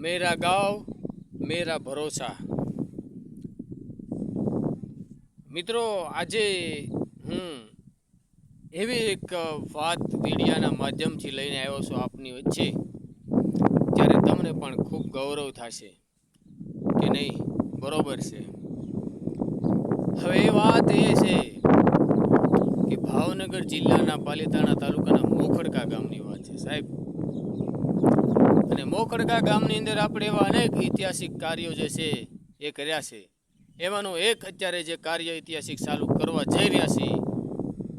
मेरा गांव मेरा भरोसा। મિત્રો આજે હું એવી એક વાત મીડિયાના માધ્યમથી લઈને આવ્યો છું આપની વચ્ચે, ત્યારે તમને પણ ખૂબ ગૌરવ થશે કે નહીં, બરોબર છે. હવે એ વાત એ છે કે ભાવનગર જિલ્લાના પાલીતાણા તાલુકાના મોખડકા ગામની વાત છે સાહેબ. અને મોખડકા ગામની અંદર આપણે એવા અનેક ઐતિહાસિક કાર્યો જે છે એ કર્યા છે. એમાંનું એક અત્યારે જે કાર્ય ઐતિહાસિક ચાલુ કરવા જઈ રહ્યા છે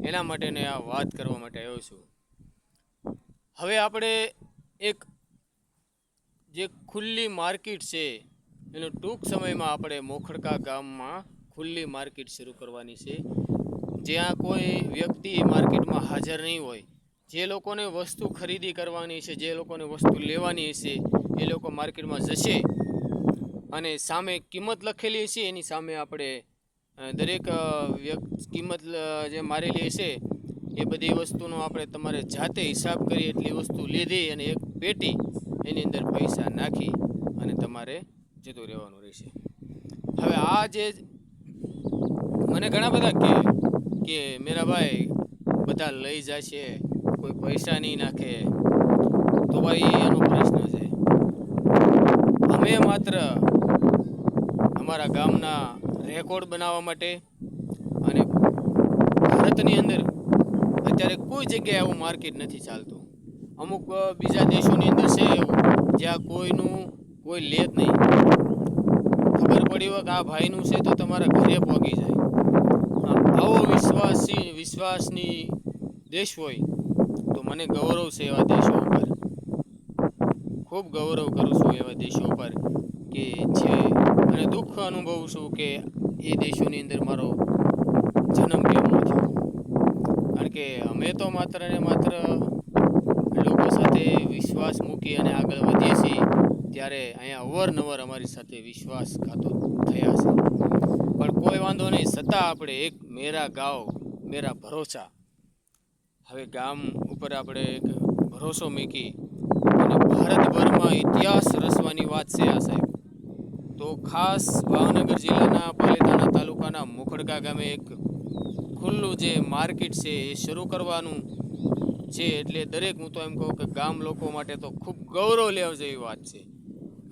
એના માટેને આ વાત કરવા માટે આવ્યો છું. હવે આપણે એક જે ખુલ્લી માર્કેટ છે એનું ટૂંક સમયમાં આપણે મોખડકા ગામમાં ખુલ્લી માર્કેટ શરૂ કરવાની છે, જ્યાં કોઈ વ્યક્તિ માર્કેટમાં હાજર નહીં હોય. જે લોકોને વસ્તુ ખરીદી કરવાની છે, જે લોકોને વસ્તુ લેવાની હશે, એ લોકો માર્કેટમાં જશે અને સામે કિંમત લખેલી છે એની સામે આપણે દરેક કિંમત જે મારેલી હશે એ બધી વસ્તુનો આપણે તમારે જાતે હિસાબ કરી એટલી વસ્તુ લીધી અને એક પેટી એની અંદર પૈસા નાખી અને તમારે જતું રહેવાનું રહેશે. હવે આ જે મને ઘણા બધા કે મેરા ભાઈ બધા લઈ જશે, કોઈ પૈસા નહીં નાખે, તો ભાઈ એનો પ્રશ્ન છે. અમે માત્ર અમારા ગામના રેકોર્ડ બનાવવા માટે અને ભારતની અંદર અત્યારે કોઈ જગ્યાએ આવું માર્કેટ નથી ચાલતું. અમુક બીજા દેશોની અંદર છે એવું જ્યાં કોઈ લે જ નહીં. ખબર પડી હોય કે આ ભાઈનું છે તો તમારા ઘરે પહોંચી જાય. આવો વિશ્વાસની દેશ હોય તો મને ગૌરવ છે એવા દેશો ઉપર, ખૂબ ગૌરવ કરું છું એવા દેશો ઉપર કે જે અને દુઃખ અનુભવું છું કે એ દેશોની અંદર મારો જન્મ કેમ ન થયો. કારણ કે અમે તો માત્ર ને માત્ર લોકો સાથે વિશ્વાસ મૂકી અને આગળ વધીએ છીએ, ત્યારે અહીંયા અવારનવાર અમારી સાથે વિશ્વાસઘાતો થયા છે. પણ કોઈ વાંધો નહીં, છતાં આપણે એક મેરા ગાંવ મેરા ભરોસા, હવે ગામ ઉપર આપણે એક ભરોસો મૂકી અને ભારતભરમાં ઇતિહાસ રચવાની વાત છે આ સાહેબ. તો ખાસ ભાવનગર જિલ્લાના પાલીતાણા તાલુકાના મોખડકા ગામે એક ખુલ્લું જે માર્કેટ છે એ શરૂ કરવાનું છે. એટલે દરેક હું તો એમ કહું કે ગામ લોકો માટે તો ખૂબ ગૌરવ લેવા જેવી વાત છે.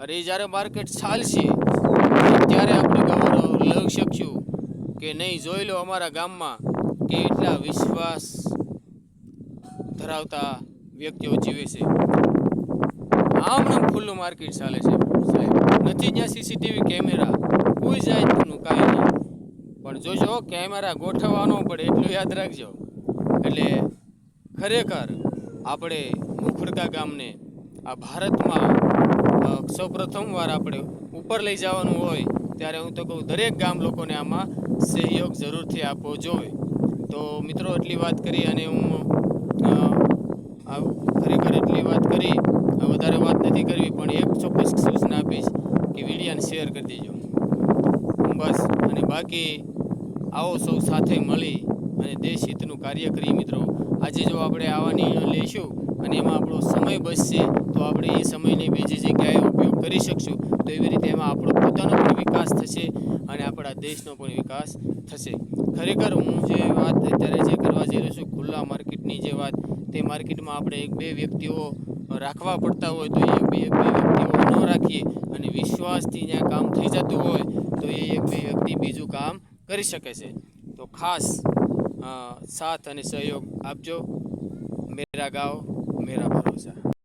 અરે જ્યારે માર્કેટ ચાલશે ત્યારે આપણે ગૌરવ લઈ શકશું કે નહીં. જોઈ લો અમારા ગામમાં કે એટલા વિશ્વાસ ધરાવતા વ્યક્તિઓ જીવે છે. આમનું ખુલ્લું માર્કેટ ચાલે છે સાહેબ. નથી ત્યાં સીસીટીવી કેમેરા, કોઈ જાતનું કાંઈ નહીં. પણ જોજો કેમેરા ગોઠવવાનો પડે એટલું યાદ રાખજો. એટલે ખરેખર આપણે મોખડકા ગામને આ ભારતમાં સૌપ્રથમવાર આપણે ઉપર લઈ જવાનું હોય ત્યારે હું તો કહું દરેક ગામ લોકોને આમાં સહયોગ જરૂરથી આપવો જોઈએ. તો મિત્રો એટલી વાત કરી અને હું ખરેખર એટલી વાત કરી, વધારે વાત નથી કરવી, પણ એક ચોક્કસ સૂચના આપીશ કે વિડીયોને શેર કરી દેજો બસ. અને બાકી આવો સૌ સાથે મળી અને દેશ હિતનું કાર્ય કરીએ મિત્રો. આજે જો આપણે આવા નિર્ણય લઈશું અને એમાં આપણો સમય બચશે તો આપણે એ સમયને બીજી જગ્યાએ ઉપયોગ કરી શકશું. તો એવી રીતે એમાં આપણો પોતાનો પણ વિકાસ થશે અને આપણા દેશનો પણ વિકાસ થશે. ખરેખર હું જે વાત અત્યારે જે કરવા જઈ રહ્યો છું ખુલ્લા માર્કેટની જે વાત, તે માર્કેટમાં આપણે એક બે વ્યક્તિઓ રાખવા પડતા હોય તો એક બે વ્યક્તિઓ ન રાખીએ અને વિશ્વાસથી જ્યાં કામ થઈ જતું હોય તો એ એક બે વ્યક્તિ બીજું કામ કરી શકે છે. તો ખાસ સાથ અને સહયોગ આપજો. મેરા ગાંવ મેરા ભરોસા.